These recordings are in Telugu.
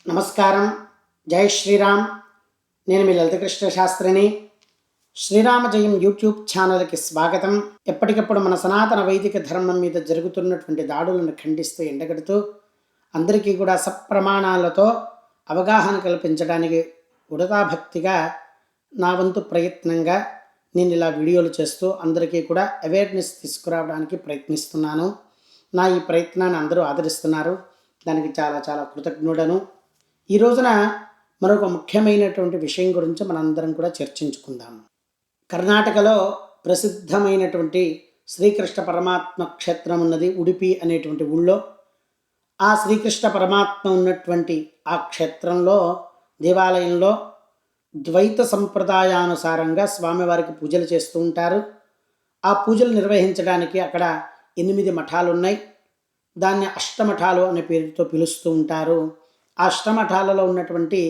నమస్కారం. జై శ్రీరామ్. నేను మీ లలితకృష్ణ శాస్త్రిని. శ్రీరామ జయం యూట్యూబ్ ఛానల్కి స్వాగతం. ఎప్పటికప్పుడు మన సనాతన వైదిక ధర్మం మీద జరుగుతున్నటువంటి దాడులను ఖండిస్తూ ఎండగడుతూ అందరికీ కూడా సప్రమాణాలతో అవగాహన కల్పించడానికి ఉడతాభక్తిగా నా వంతు ప్రయత్నంగా నేను ఇలా వీడియోలు చేస్తూ అందరికీ కూడా అవేర్నెస్ తీసుకురావడానికి ప్రయత్నిస్తున్నాను. నా ఈ ప్రయత్నాన్ని అందరూ ఆదరిస్తున్నారు. దానికి చాలా చాలా కృతజ్ఞుడను. ఈ రోజున మరొక ముఖ్యమైనటువంటి విషయం గురించి మనందరం కూడా చర్చించుకుందాం. కర్ణాటకలో ప్రసిద్ధమైనటువంటి శ్రీకృష్ణ పరమాత్మ క్షేత్రం ఉన్నది, ఉడిపి అనేటువంటి ఊళ్ళో. ఆ శ్రీకృష్ణ పరమాత్మ ఉన్నటువంటి ఆ క్షేత్రంలో దేవాలయంలో ద్వైత సంప్రదాయానుసారంగా స్వామివారికి పూజలు చేస్తూ ఉంటారు. ఆ పూజలు నిర్వహించడానికి అక్కడ 8 మఠాలు ఉన్నాయి. దాన్ని అష్టమఠాలు అనే పేరుతో పిలుస్తూ ఉంటారు. ఆ అష్టమఠాలలో ఉన్నటువంటి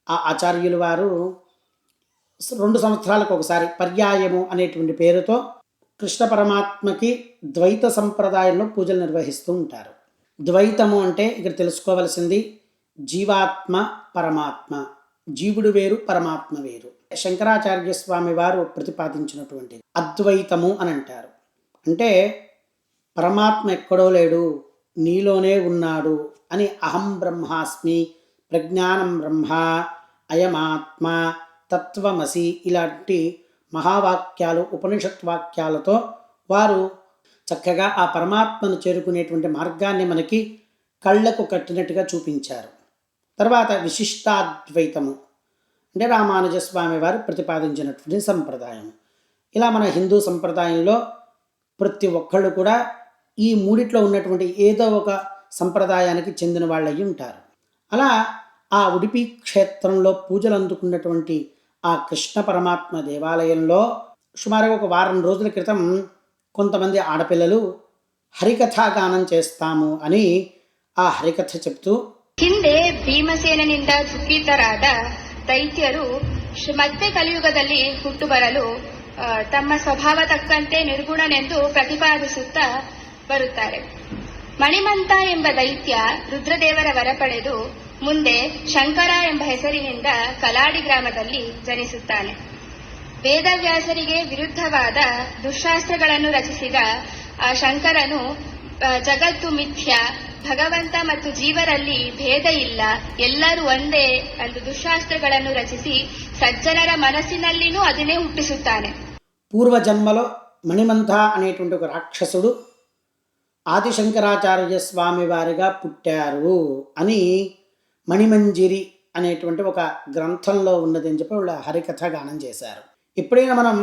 ఆ ఆచార్యులు వారు 2 సంవత్సరాలకు ఒకసారి పర్యాయము అనేటువంటి పేరుతో కృష్ణ పరమాత్మకి ద్వైత సంప్రదాయంలో పూజలు నిర్వహిస్తూ ఉంటారు. ద్వైతము అంటే ఇక్కడ తెలుసుకోవలసింది జీవాత్మ పరమాత్మ, జీవుడు వేరు పరమాత్మ వేరు. శంకరాచార్య స్వామి వారు ప్రతిపాదించినటువంటి అద్వైతము అని అంటారు. అంటే పరమాత్మ ఎక్కడో లేడు, నీలోనే ఉన్నాడు అని అహం బ్రహ్మాస్మి, ప్రజ్ఞానం బ్రహ్మ, అయమాత్మ, తత్వమసి ఇలాంటి మహావాక్యాలు ఉపనిషత్ వాక్యాలతో వారు చక్కగా ఆ పరమాత్మను చేరుకునేటువంటి మార్గాన్ని మనకి కళ్ళకు కట్టినట్టుగా చూపించారు. తర్వాత విశిష్టాద్వైతము అంటే రామానుజస్వామి వారు ప్రతిపాదించినటువంటి సంప్రదాయం. ఇలా మన హిందూ సంప్రదాయంలో ప్రతి ఒక్కళ్ళు కూడా ఈ మూడిట్లో ఉన్నటువంటి ఏదో ఒక సంప్రదాయానికి చెందిన వాళ్ళు అయి ఉంటారు. అలా ఆ ఉడిపి క్షేత్రంలో పూజలు అందుకున్నటువంటి ఆ కృష్ణ పరమాత్మ దేవాలయంలో సుమారుగా ఒక వారం రోజుల క్రితం కొంతమంది ఆడపిల్లలు హరికథాగానం చేస్తాము అని ఆ హరికథ చెప్తూ, ಹಿಂದೆ ಭೀಮಸೇನನಿಂದ ಸುಖಿತರಾದ ದೈತ್ಯರು ಮಧ್ಯ ಕಲಿಯುಗದಲ್ಲಿ ಹುಟ್ಟು ಬರಲು ತಮ್ಮ ಸ್ವಭಾವ ತಕ್ಕಂತೆ ನಿರ್ಗುಣನೆಂದು ಪ್ರತಿಪಾದಿಸುತ್ತಾ ಬರುತ್ತಾರೆ. ಮಣಿಮಂತ ಎಂಬ ದೈತ್ಯ ರುದ್ರದೇವರ ವರ ಪಡೆದು ಮುಂದೆ ಶಂಕರ ಎಂಬ ಹೆಸರಿನಿಂದ ಕಲಾಡಿ ಗ್ರಾಮದಲ್ಲಿ ಜನಿಸುತ್ತಾನೆ. ವೇದವ್ಯಾಸರಿಗೆ ವಿರುದ್ಧವಾದ ದುಶ್ಶಾಸ್ತ್ರಗಳನ್ನು ರಚಿಸಿದ ಆ ಶಂಕರನು ಜಗತ್ತು ಮಿಥ್ಯ, ಭಗವಂತ ಮತ್ತು ಜೀವರಲ್ಲಿ ಭೇದ ಇಲ್ಲ, ಎಲ್ಲರೂ ಒಂದೇ ಎಂದು ದುಶ್ಶಾಸ್ತ್ರಗಳನ್ನು ರಚಿಸಿ ಸಜ್ಜನರ ಮನಸ್ಸಿನಲ್ಲಿನೂ ಅದನ್ನೇ ಹುಟ್ಟಿಸುತ್ತಾನೆ. పూర్వజన్మలో మణిమంత అనేటువంటి ఒక రాక్షసుడు ఆదిశంకరాచార్య స్వామి వారిగా పుట్టారు అని మణిమంజిరి అనేటువంటి ఒక గ్రంథంలో ఉన్నదని చెప్పి వాళ్ళు హరికథ గానం చేశారు. ఎప్పుడైనా మనం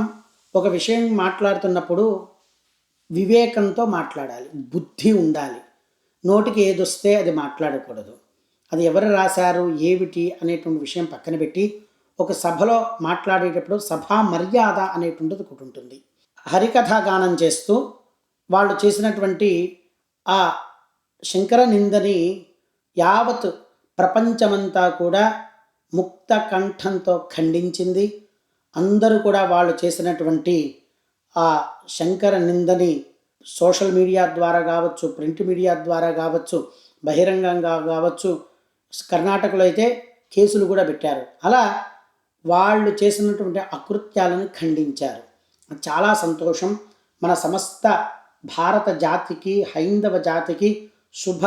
ఒక విషయం మాట్లాడుతున్నప్పుడు వివేకంతో మాట్లాడాలి, బుద్ధి ఉండాలి. నోటికి ఏదొస్తే అది మాట్లాడకూడదు. అది ఎవరు రాశారు ఏమిటి అనేటువంటి విషయం పక్కన పెట్టి ఒక సభలో మాట్లాడేటప్పుడు సభా మర్యాద అనేటువంటిది ఒకటి ఉంటుంది. హరికథ గానం చేస్తూ వాళ్ళు చేసినటువంటి ఆ శంకర నిందని యావత్ ప్రపంచమంతా కూడా ముక్త కంఠంతో ఖండించింది. అందరూ కూడా వాళ్ళు చేసినటువంటి ఆ శంకర నిందని సోషల్ మీడియా ద్వారా కావచ్చు, ప్రింట్ మీడియా ద్వారా కావచ్చు, బహిరంగంగా కావచ్చు, కర్ణాటకలో అయితే కేసులు కూడా పెట్టారు. అలా వాళ్ళు చేసినటువంటి అకృత్యాలను ఖండించారు. చాలా సంతోషం. మన సమస్త భారత జాతికి, హైందవ జాతికి శుభ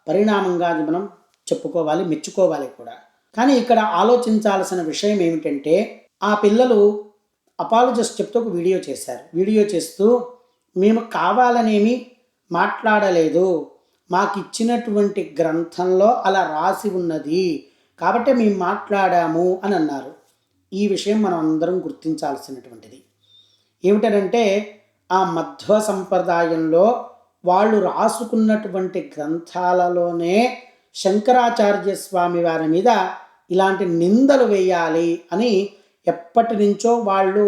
పరిణామంగా అది మనం చెప్పుకోవాలి, మెచ్చుకోవాలి కూడా. కానీ ఇక్కడ ఆలోచించాల్సిన విషయం ఏమిటంటే ఆ పిల్లలు అపాలజిస్ట్ చెప్తూ ఒక వీడియో చేశారు. వీడియో చేస్తూ మేము కావాలనేమి మాట్లాడలేదు, మాకు ఇచ్చినటువంటి గ్రంథంలో అలా రాసి ఉన్నది కాబట్టి మేము మాట్లాడాము అని అన్నారు. ఈ విషయం మనం అందరం గుర్తించాల్సినటువంటిది ఏమిటంటే ఆ మధ్వ సంప్రదాయంలో వాళ్ళు రాసుకున్నటువంటి గ్రంథాలలోనే శంకరాచార్య స్వామి వారి మీద ఇలాంటి నిందలు వేయాలి అని ఎప్పటి నుంచో వాళ్ళు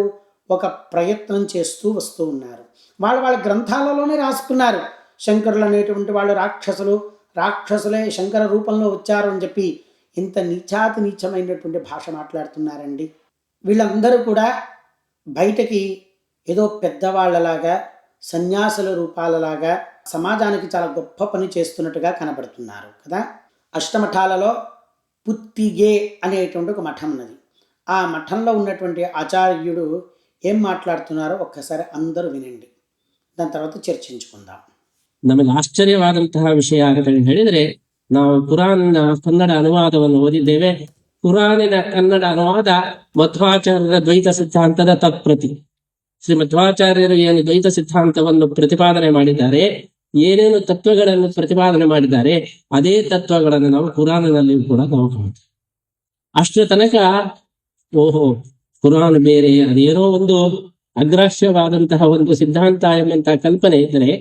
ఒక ప్రయత్నం చేస్తూ వస్తూ ఉన్నారు. వాళ్ళ గ్రంథాలలోనే రాసుకున్నారు శంకరులు అనేటువంటి వాళ్ళు రాక్షసులే శంకర రూపంలో వచ్చారు అని చెప్పి. ఇంత నీచమైనటువంటి భాష మాట్లాడుతున్నారండి. వీళ్ళందరూ కూడా బయటకి ఏదో పెద్దవాళ్ళలాగా, సన్యాసుల రూపాలలాగా సమాజానికి చాలా గొప్ప పని చేస్తున్నట్టుగా కనబడుతున్నారు కదా. అష్టమఠాలలో పుత్తిగే అనేటువంటి ఒక మఠం ఉన్నది. ఆ మఠంలో ఉన్నటువంటి ఆచార్యుడు ఏం మాట్లాడుతున్నారో ఒక్కసారి అందరూ వినండి, దాని తర్వాత చర్చించుకుందాం. ನಮಗೆ ಆಶ್ಚರ್ಯವಾದಂತಹ ವಿಷಯ ಅಂತ ಹೇಳಿದ್ರೆ, ನಾವು ಕುರಾನ್ನ ಕನ್ನಡ ಅನುವಾದವನ್ನು ಓದಿದ್ದೇವೆ. ಕುರಾನಿನ ಕನ್ನಡ ಅನುವಾದ ಮಧ್ವಾಚಾರ್ಯರ ದ್ವೈತ ಸಿದ್ಧಾಂತದ ತತ್ಪ್ರತಿ. ಶ್ರೀ ಮಧ್ವಾಚಾರ್ಯರು ಏನು ದ್ವೈತ ಸಿದ್ಧಾಂತವನ್ನು ಪ್ರತಿಪಾದನೆ ಮಾಡಿದ್ದಾರೆ, ಏನೇನು ತತ್ವಗಳನ್ನು ಪ್ರತಿಪಾದನೆ ಮಾಡಿದ್ದಾರೆ, ಅದೇ ತತ್ವಗಳನ್ನು ನಾವು ಕುರಾನಿನಲ್ಲಿ ಕೂಡ ನಾವು ಕಾಣ್ತೇವೆ. ಅಷ್ಟರ ತನಕ ಓಹೋ ಕುರಾನ್ ಬೇರೆ, ಅದೇನೋ ಒಂದು ಅಗ್ರಾಹ್ಯವಾದಂತಹ ಒಂದು ಸಿದ್ಧಾಂತ ಎಂಬಂತಹ ಕಲ್ಪನೆ ಇದ್ದರೆ,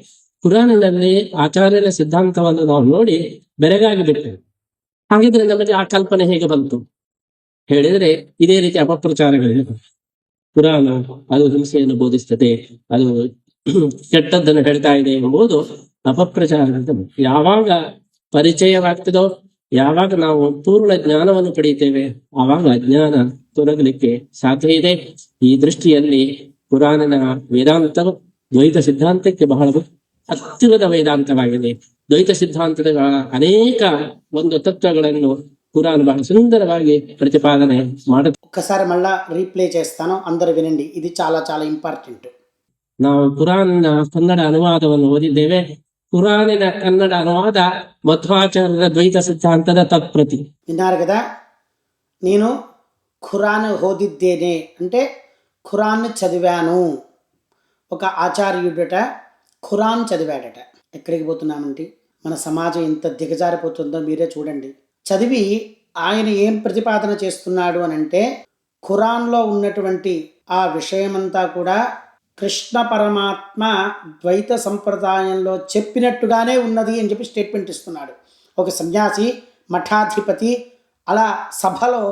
ಕುರಾನಿನಲ್ಲಿ ಆಚಾರ್ಯರ ಸಿದ್ಧಾಂತವನ್ನು ನಾವು ನೋಡಿ ಬೆರಗಾಗಿ ಬಿಡ್ತೇವೆ. ಹಾಗಿದ್ರೆ ನಮಗೆ ಆ ಕಲ್ಪನೆ ಹೇಗೆ ಬಂತು ಹೇಳಿದ್ರೆ, ಇದೇ ರೀತಿ ಅಪಪ್ರಚಾರಗಳಿವೆ. ಕುರಾನ್ ಅದು ಹಿಂಸೆಯನ್ನು ಬೋಧಿಸ್ತದೆ, ಅದು ಕೆಟ್ಟದ್ದನ್ನು ಹೇಳ್ತಾ ಇದೆ ಎಂಬುದು ಅಪಪ್ರಚಾರ. ಯಾವಾಗ ಪರಿಚಯವಾಗ್ತದೋ, ಯಾವಾಗ ನಾವು ಪೂರ್ಣ ಜ್ಞಾನವನ್ನು ಪಡೆಯುತ್ತೇವೆ, ಆವಾಗ ಅಜ್ಞಾನ ತೊಲಗಲಿಕ್ಕೆ ಸಾಧ್ಯ ಇದೆ. ಈ ದೃಷ್ಟಿಯಲ್ಲಿ ಕುರಾನಿನ ವೇದಾಂತವು ದ್ವೈತ ಸಿದ್ಧಾಂತಕ್ಕೆ ಬಹಳ ಹತ್ತಿರದ ವೇದಾಂತವಾಗಿದೆ. ದ್ವೈತ ಸಿದ್ಧಾಂತದ ಅನೇಕ ಒಂದು ತತ್ವಗಳನ್ನು ಕುರಾನ್ ಬಹಳ ಸುಂದರವಾಗಿ ಪ್ರತಿಪಾದನೆ ಮಾಡುತ್ತೆ. ఒక్కసారి మళ్ళా రీప్లే చేస్తాను, అందరూ వినండి, ఇది చాలా చాలా ఇంపార్టెంట్. ನಾವು ಕುರಾನ್ನ ಕನ್ನಡ ಅನುವಾದವನ್ನು ಓದಿದ್ದೇವೆ. ಕುರಾನಿನ ಕನ್ನಡ ಅನುವಾದ ಮಧ್ವಾಚಾರ್ಯರ ದ್ವೈತ ಸಿದ್ಧಾಂತದ ತತ್ಪ್ರತಿ. విన్నారు కదా, నేను ఖురాన్ ఓదిದ್ದೇನೆ అంటే ఖురాన్ చదివాను. ఒక ఆచార్యుడట ఖురాన్ చదివాడట. ఎక్కడికి పోతున్నామంటే, మన సమాజం ఎంత దిగజారిపోతుందో మీరే చూడండి. చదివి ఆయన ఏం ప్రతిపాదన చేస్తున్నాడు అని అంటే, ఖురాన్లో ఉన్నటువంటి ఆ విషయమంతా కూడా కృష్ణ పరమాత్మ ద్వైత సంప్రదాయంలో చెప్పినట్టుగానే ఉన్నది అని చెప్పి స్టేట్మెంట్ ఇస్తున్నాడు. ఒక సన్యాసి, మఠాధిపతి అలా సభలో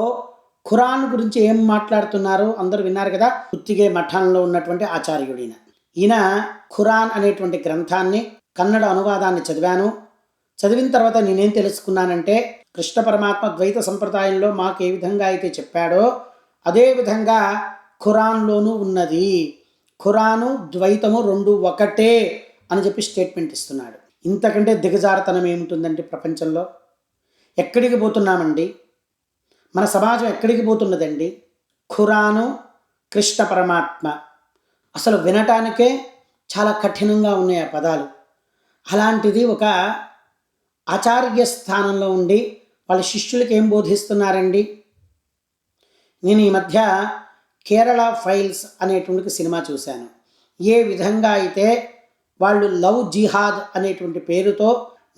ఖురాన్ గురించి ఏం మాట్లాడుతున్నారో అందరూ విన్నారు కదా. పుత్తిగే మఠంలో ఉన్నటువంటి ఆచార్యుడిన ఈయన ఖురాన్ అనేటువంటి గ్రంథాన్ని కన్నడ అనువాదాన్ని చదివాను. చదివిన తర్వాత నేనేం తెలుసుకున్నానంటే, కృష్ణ పరమాత్మ ద్వైత సంప్రదాయంలో మాకు ఏ విధంగా అయితే చెప్పాడో అదే విధంగా ఖురాన్లోనూ ఉన్నది. ఖురాను ద్వైతము రెండు ఒకటే అని చెప్పి స్టేట్మెంట్ ఇస్తున్నాడు. ఇంతకంటే దిగజారుతనం ఏముంటుందంటే ప్రపంచంలో? ఎక్కడికి పోతున్నామండి? మన సమాజం ఎక్కడికి పోతున్నదండి? ఖురాను, కృష్ణ పరమాత్మ అసలు వినటానికే చాలా కఠినంగా ఉన్నాయి ఆ పదాలు. అలాంటిది ఒక ఆచార్య స్థానంలో ఉండి వాళ్ళ శిష్యులకి ఏం బోధిస్తున్నారండి? నేను ఈ మధ్య కేరళ ఫైల్స్ అనేటువంటి సినిమా చూశాను. ఏ విధంగా అయితే వాళ్ళు లవ్ జిహాద్ అనేటువంటి పేరుతో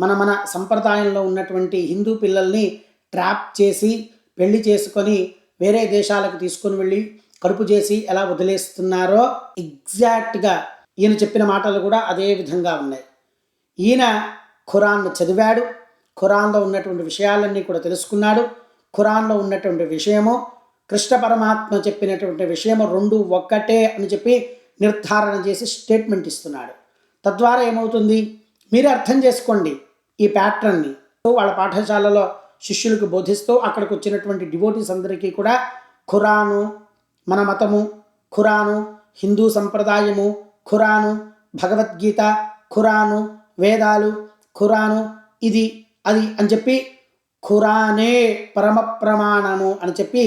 మన సంప్రదాయంలో ఉన్నటువంటి హిందూ పిల్లల్ని ట్రాప్ చేసి పెళ్లి చేసుకొని వేరే దేశాలకు తీసుకొని వెళ్ళి కడుపు చేసి ఎలా వదిలేస్తున్నారో, ఎగ్జాక్ట్గా ఈయన చెప్పిన మాటలు కూడా అదే విధంగా ఉన్నాయి. ఈయన ఖురాన్ను చదివాడు, ఖురాన్లో ఉన్నటువంటి విషయాలన్నీ కూడా తెలుసుకున్నాడు. ఖురాన్లో ఉన్నటువంటి విషయము, కృష్ణ పరమాత్మ చెప్పినటువంటి విషయము రెండు ఒక్కటే అని చెప్పి నిర్ధారణ చేసి స్టేట్మెంట్ ఇస్తున్నాడు. తద్వారా ఏమవుతుంది మీరే అర్థం చేసుకోండి ఈ ప్యాటర్న్ని. వాళ్ళ పాఠశాలలో శిష్యులకు బోధిస్తూ అక్కడికి వచ్చినటువంటి డివోటీస్ అందరికీ కూడా ఖురాను మన మతము, ఖురాను హిందూ సంప్రదాయము, ఖురాను భగవద్గీత, ఖురాను వేదాలు, ఖురాను ఇది అది అని చెప్పి ఖురానే పరమ ప్రమాణము అని చెప్పి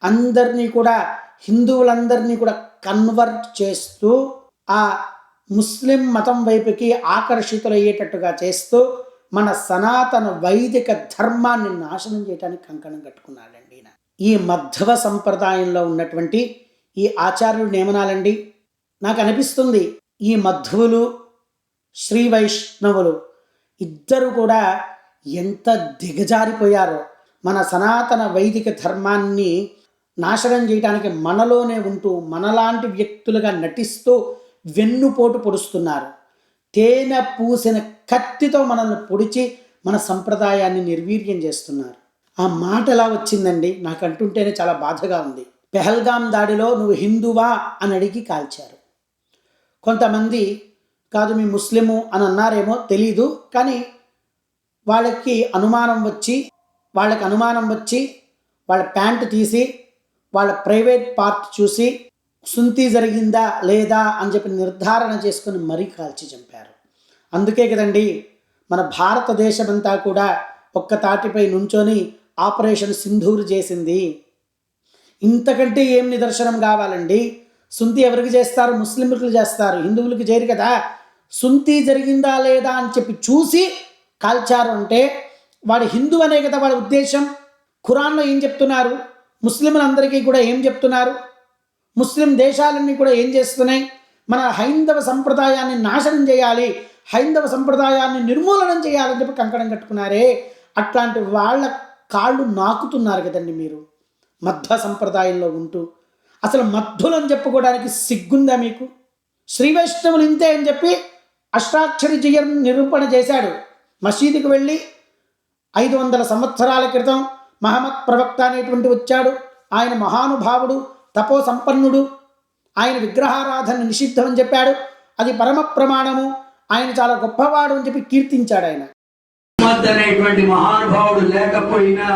అందరినీ కూడా, హిందువులందరినీ కూడా కన్వర్ట్ చేస్తూ ఆ ముస్లిం మతం వైపుకి ఆకర్షితులయ్యేటట్టుగా చేస్తూ మన సనాతన వైదిక ధర్మాన్ని నాశనం చేయడానికి కంకణం కట్టుకున్నాడండి ఈయన. ఈ మధ్వ సంప్రదాయంలో ఉన్నటువంటి ఈ ఆచార్యుడిని ఏమనాలండి? నాకు అనిపిస్తుంది ఈ మధ్వులు, శ్రీ వైష్ణవులు ఇద్దరు కూడా ఎంత దిగజారిపోయారో. మన సనాతన వైదిక ధర్మాన్ని నాశనం చేయడానికి మనలోనే ఉంటూ మనలాంటి వ్యక్తులుగా నటిస్తూ వెన్నుపోటు పొడుస్తున్నారు. తేనె పూసిన కత్తితో మనల్ని పొడిచి మన సంప్రదాయాన్ని నిర్వీర్యం చేస్తున్నారు. ఆ మాట ఎలా వచ్చిందండి? నాకు అంటుంటేనే చాలా బాధగా ఉంది. పెహల్గాం దాడిలో నువ్వు హిందువా అని అడిగి కాల్చారు. కొంతమంది కాదు మీ ముస్లిము అని అన్నారేమో తెలీదు, కానీ వాళ్ళకి అనుమానం వచ్చి వాళ్ళ ప్యాంటు తీసి వాళ్ళ ప్రైవేట్ పార్ట్ చూసి సుంతి జరిగిందా లేదా అని చెప్పి నిర్ధారణ చేసుకుని మరీ కాల్చి చంపారు. అందుకే కదండి మన భారతదేశమంతా కూడా ఒక్క తాటిపై నుంచొని ఆపరేషన్ సింధూర్ చేసింది. ఇంతకంటే ఏం నిదర్శనం కావాలండి? సుంతి ఎవరికి చేస్తారు? ముస్లింలకు చేస్తారు, హిందువులకు చేయరు కదా. సుంతి జరిగిందా లేదా అని చెప్పి చూసి కాల్చారు అంటే వాడు హిందూ అనే కదా వాడి ఉద్దేశం. ఖురాన్లో ఏం చెప్తున్నారు? ముస్లింలందరికీ కూడా ఏం చెప్తున్నారు? ముస్లిం దేశాలన్నీ కూడా ఏం చేస్తున్నాయి? మన హైందవ సంప్రదాయాన్ని నాశనం చేయాలి, హైందవ సంప్రదాయాన్ని నిర్మూలనం చేయాలని చెప్పి కంకణం కట్టుకున్నారే. అట్లాంటి వాళ్ళ కాళ్ళు నాకుతున్నారు కదండి మీరు మధ్వ సంప్రదాయంలో ఉంటూ. అసలు మధ్వులని చెప్పుకోవడానికి సిగ్గుందా మీకు? శ్రీ వైష్ణవులు ఇంతే అని చెప్పి అష్టాక్షరి జయం నిరూపణ చేశాడు. మసీదుకి వెళ్ళి 500 సంవత్సరాల క్రితం మహమ్మద్ ప్రవక్త అనేటువంటి వచ్చాడు. ఆయన మహానుభావుడు, తపో సంపన్నుడు, ఆయన విగ్రహారాధన నిషిద్ధం అని చెప్పాడు. అది పరమ ప్రమాణము, ఆయన చాలా గొప్పవాడు అని చెప్పి కీర్తించాడు. ఆయన అనేటువంటి మహానుభావుడు లేకపోయినా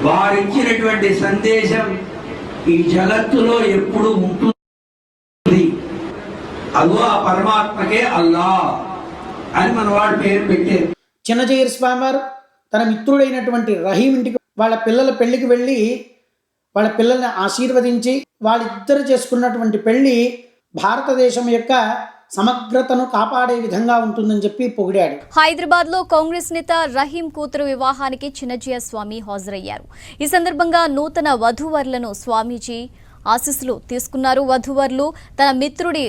వారిచ్చినటువంటి సందేశం ఈ జగత్తులో ఎప్పుడు ఉంటుంది. అదో ఆ పరమాత్మకే అల్లా అని మన వాడు పేరు పెట్టారు. చిన్నజీయర్ స్వామి వారు తన మిత్రుడైనటువంటి రహీం ఇంటికి వాళ్ళ పిల్లల పెళ్లికి వెళ్ళి వాళ్ళ పిల్లల్ని ఆశీర్వదించి వాళ్ళిద్దరు చేసుకున్నటువంటి పెళ్లి భారతదేశం యొక్క సమగ్రతను కాపాడే విధంగా ఉంటుందని చెప్పి పొగిడాడు. హైదరాబాద్ లో కాంగ్రెస్ నేత రహీం కూతురు వివాహానికి చిన్నజీయ స్వామి హాజరయ్యారు. ఈ సందర్భంగా నూతన వధూవరులను స్వామీజీ ఆశీస్సులు తీసుకున్నారు. వధూవరులు తన మిత్రుడి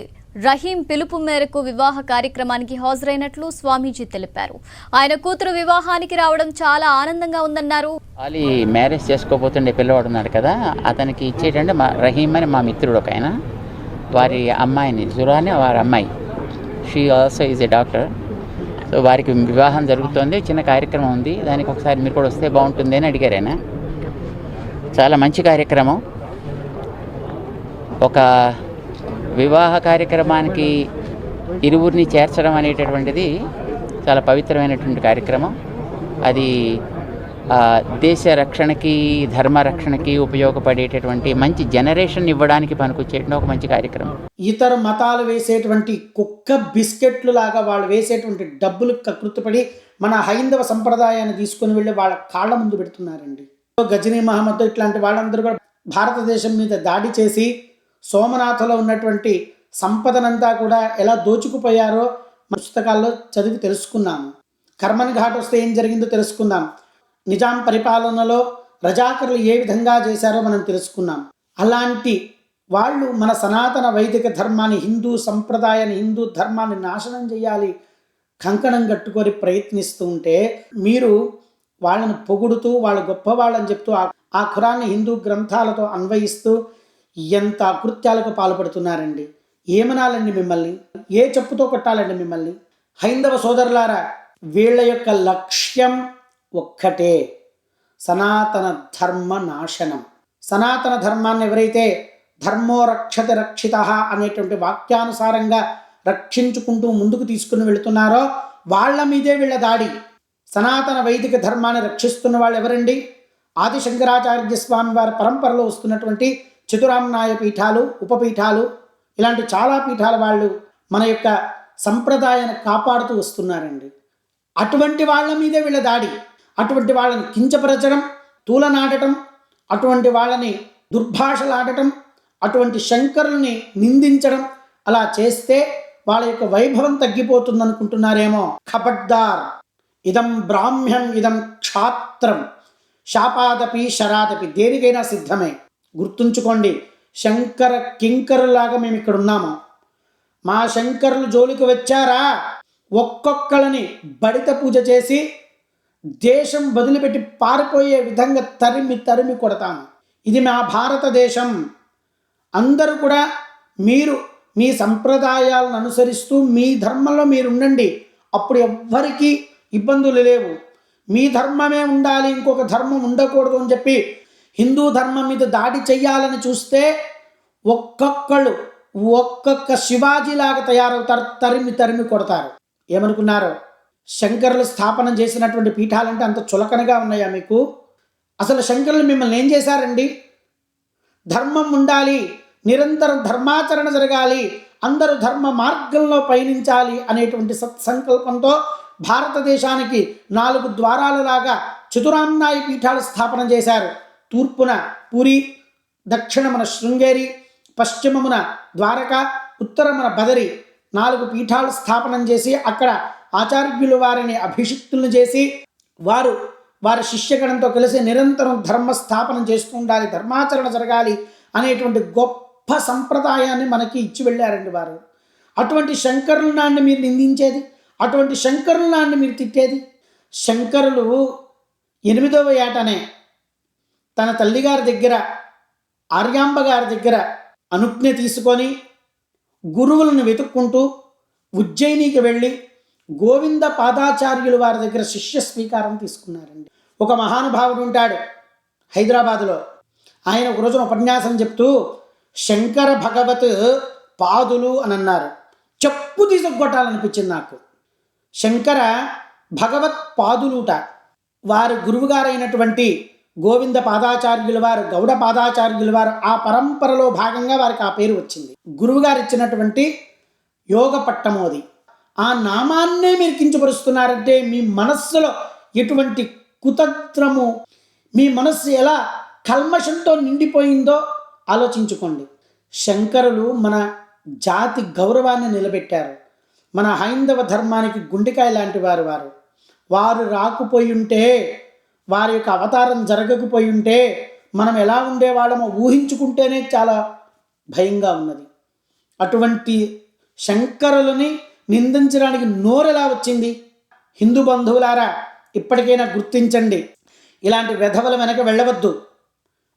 రహీం పిలుపు మేరకు వివాహ కార్యక్రమానికి హాజరైనట్లు స్వామీజీ తెలిపారు. ఆయన కూతురు వివాహానికి రావడం చాలా ఆనందంగా ఉందన్నారు. వాళ్ళు మ్యారేజ్ చేసుకోబోతుండే పిల్లవాడు ఉన్నాడు కదా, అతనికి ఇచ్చేటంటే మా రహీం అని మా మిత్రుడు ఒక ఆయన, వారి అమ్మాయిని జురాని వారి అమ్మాయి, she also is a doctor. So వారికి వివాహం జరుగుతుంది, చిన్న కార్యక్రమం ఉంది, దానికి ఒకసారి మీరు కూడా వస్తే బాగుంటుంది అని అడిగారు ఆయన. చాలా మంచి కార్యక్రమం. ఒక వివాహ కార్యక్రమానికి ఇరువురిని చేర్చడం అనేటటువంటిది చాలా పవిత్రమైనటువంటి కార్యక్రమం. అది దేశ రక్షణకి, ధర్మ రక్షణకి ఉపయోగపడేటటువంటి మంచి జనరేషన్ ఇవ్వడానికి పనికొచ్చేటువంటి ఒక మంచి కార్యక్రమం. ఇతర మతాలు వేసేటువంటి కుక్క బిస్కెట్లు లాగా వాళ్ళు వేసేటువంటి డబ్బులు కకృతిపడి మన హైందవ సంప్రదాయాన్ని తీసుకుని వెళ్ళి వాళ్ళ కాళ్ళ ముందు పెడుతున్నారండి. గజనీ మహమ్మద్ ఇట్లాంటి వాళ్ళందరూ కూడా భారతదేశం మీద దాడి చేసి సోమనాథలో ఉన్నటువంటి సంపదనంతా కూడా ఎలా దోచుకుపోయారో పుస్తకాల్లో చదివి తెలుసుకున్నాము. కర్మన్ ఘాట్ వస్తే ఏం జరిగిందో తెలుసుకుందాం. నిజాం పరిపాలనలో రజాకర్లు ఏ విధంగా చేశారో మనం తెలుసుకున్నాం. అలాంటి వాళ్ళు మన సనాతన వైదిక ధర్మాన్ని, హిందూ సంప్రదాయాన్ని, హిందూ ధర్మాన్ని నాశనం చేయాలి కంకణం కట్టుకొని ప్రయత్నిస్తూ ఉంటే మీరు వాళ్ళని పొగుడుతూ వాళ్ళ గొప్పవాళ్ళని చెప్తూ ఆ ఖురాన్ని హిందూ గ్రంథాలతో అన్వయిస్తూ ఎంత అకృత్యాలకు పాల్పడుతున్నారండి. ఏమనాలండి మిమ్మల్ని? ఏ చెప్పుతో కొట్టాలండి మిమ్మల్ని? హైందవ సోదరులారా, వీళ్ళ యొక్క లక్ష్యం ఒక్కటే, సనాతన ధర్మ నాశనం. సనాతన ధర్మాన్ని ఎవరైతే ధర్మో రక్షతి రక్షిత అనేటువంటి వాక్యానుసారంగా రక్షించుకుంటూ ముందుకు తీసుకుని వెళుతున్నారో వాళ్ళ మీదే వీళ్ళ దాడి. సనాతన వైదిక ధర్మాన్ని రక్షిస్తున్న వాళ్ళు ఎవరండి? ఆది శంకరాచార్య స్వామి వారి పరంపరలో వస్తున్నటువంటి చతురామ్నాయ పీఠాలు, ఉపపీఠాలు, ఇలాంటి చాలా పీఠాల వాళ్ళు మన యొక్క సంప్రదాయాన్ని కాపాడుతూ వస్తున్నారండి. అటువంటి వాళ్ళ మీదే వీళ్ళ దాడి. అటువంటి వాళ్ళని కించపరచడం, తూలనాడటం, అటువంటి వాళ్ళని దుర్భాషలాడటం, అటువంటి శంకరుల్ని నిందించడం, అలా చేస్తే వాళ్ళ యొక్క వైభవం తగ్గిపోతుంది అనుకుంటున్నారేమో. ఖబర్దార్, ఇదం బ్రాహ్మ్యం ఇదం క్షాత్రం, శాపాదపి శరాదపి, దేనికైనా సిద్ధమే. గుర్తుంచుకోండి, శంకర కింకరులాగా మేము ఇక్కడ ఉన్నాము. మా శంకరులు జోలికి వచ్చారా, ఒక్కొక్కళ్ళని బడిత పూజ చేసి దేశం వదిలిపెట్టి పారిపోయే విధంగా తరిమి తరిమి కొడతాము. ఇది మా భారతదేశం. అందరూ కూడా మీరు మీ సంప్రదాయాలను అనుసరిస్తూ మీ ధర్మంలో మీరు ఉండండి. అప్పుడు ఎవ్వరికీ ఇబ్బందులు లేవు. మీ ధర్మమే ఉండాలి, ఇంకొక ధర్మం ఉండకూడదు అని చెప్పి హిందూ ధర్మం మీద దాడి చెయ్యాలని చూస్తే ఒక్కొక్కళ్ళు ఒక్కొక్క శివాజీలాగా తయారవుతారు, తరిమి తరిమి కొడతారు. ఏమనుకున్నారు? శంకరులు స్థాపన చేసినటువంటి పీఠాలంటే అంత చులకనగా ఉన్నాయా మీకు? అసలు శంకరులు మిమ్మల్ని ఏం చేశారండి? ధర్మం ఉండాలి, నిరంతరం ధర్మాచరణ జరగాలి, అందరూ ధర్మ మార్గంలో పయనించాలి అనేటువంటి సత్సంకల్పంతో భారతదేశానికి 4 ద్వారాలలాగా చతురామ్నాయ పీఠాలు స్థాపన చేశారు. తూర్పున పూరి, దక్షిణమున శృంగేరి, పశ్చిమమున ద్వారక, ఉత్తరమున బదరి 4 పీఠాలు స్థాపనం చేసి అక్కడ ఆచార్యులు వారిని అభిషిక్తులను చేసి వారి శిష్యగణంతో కలిసి నిరంతరం ధర్మ స్థాపనం చేస్తూ ఉండాలి, ధర్మాచరణ జరగాలి అనేటువంటి గొప్ప సంప్రదాయాన్ని మనకి ఇచ్చి వెళ్ళారండి వారు. అటువంటి శంకరులాన్ని మీరు నిందించేది, అటువంటి శంకరులాన్ని మీరు తిట్టేది. శంకరులు 8వ ఏటనే తన తల్లిగారి దగ్గర, ఆర్యాంబ గారి దగ్గర అనుజ్ఞ తీసుకొని గురువులను వెతుక్కుంటూ ఉజ్జయినికి వెళ్ళి గోవింద పాదాచార్యుల వారి దగ్గర శిష్య స్వీకారం తీసుకున్నారండి. ఒక మహానుభావుడు ఉంటాడు హైదరాబాదులో. ఆయన ఒక రోజున ఉపన్యాసం చెప్తూ శంకర భగవత్ పాదులు అని అన్నారు. చెప్పు తీసుకొట్టాలనిపించింది నాకు. శంకర భగవత్ పాదులుట. వారి గురువుగారైనటువంటి గోవింద పాదాచార్యుల వారు, గౌడ పాదాచార్యుల వారు, ఆ పరంపరలో భాగంగా వారికి ఆ పేరు వచ్చింది. గురువుగారు ఇచ్చినటువంటి యోగ పట్టమోది. ఆ నామాన్నే మీరు కించపరుస్తున్నారంటే మీ మనస్సులో ఎటువంటి కుతంత్రము, మీ మనస్సు ఎలా కల్మషంతో నిండిపోయిందో ఆలోచించుకోండి. శంకరులు మన జాతి గౌరవాన్ని నిలబెట్టారు. మన హైందవ ధర్మానికి గుండెకాయ లాంటి వారు రాకపోయి ఉంటే, వారి యొక్క అవతారం జరగకపోయి ఉంటే మనం ఎలా ఉండేవాళ్ళమో ఊహించుకుంటేనే చాలా భయంగా ఉన్నది. అటువంటి శంకరులని నిందించడానికి నోరెలా వచ్చింది? హిందూ బంధువులారా, ఇప్పటికైనా గుర్తించండి. ఇలాంటి వెధవల వెనక వెళ్ళవద్దు.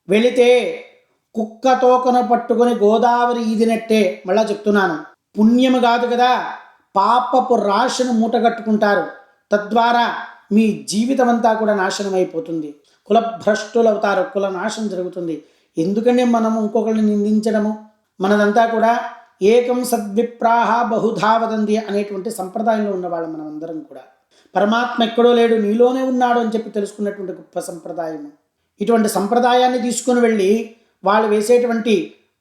వెళితే కుక్క తోకన పట్టుకొని గోదావరి ఈదినట్టే. మళ్ళా చెప్తున్నాను, పుణ్యము కాదు కదా, పాపపు రాశిని మూటగట్టుకుంటారు. తద్వారా మీ జీవితం అంతా కూడా నాశనం అయిపోతుంది. కులభ్రష్టులు అవుతారు, కుల నాశనం జరుగుతుంది. ఎందుకంటే మనము ఇంకొకరిని నిందించడము? మనదంతా కూడా ఏకం సద్విప్రాహ బహుధా వదంతి అనేటువంటి సంప్రదాయంలో ఉన్నవాళ్ళం మనం అందరం కూడా. పరమాత్మ ఎక్కడో లేడు, నీలోనే ఉన్నాడు అని చెప్పి తెలుసుకున్నటువంటి గొప్ప సంప్రదాయము. ఇటువంటి సంప్రదాయాన్ని తీసుకుని వెళ్ళి వాళ్ళు వేసేటువంటి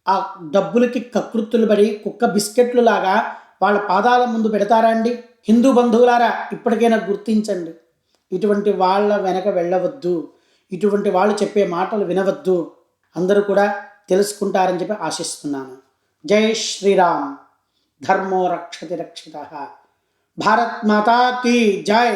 ఆ డబ్బులకి కకృత్తులు పడి కుక్క బిస్కెట్లు లాగా వాళ్ళ పాదాల ముందు పెడతారా అండి? హిందూ బంధువులారా, ఇప్పటికైనా గుర్తించండి. ఇటువంటి వాళ్ళ వెనక వెళ్ళవద్దు, ఇటువంటి వాళ్ళు చెప్పే మాటలు వినవద్దు. అందరూ కూడా తెలుసుకుంటారని చెప్పి ఆశిస్తున్నాను. జై శ్రీరామ్. ధర్మో రక్షతి రక్షితః. భారత్ మాతా కీ జై.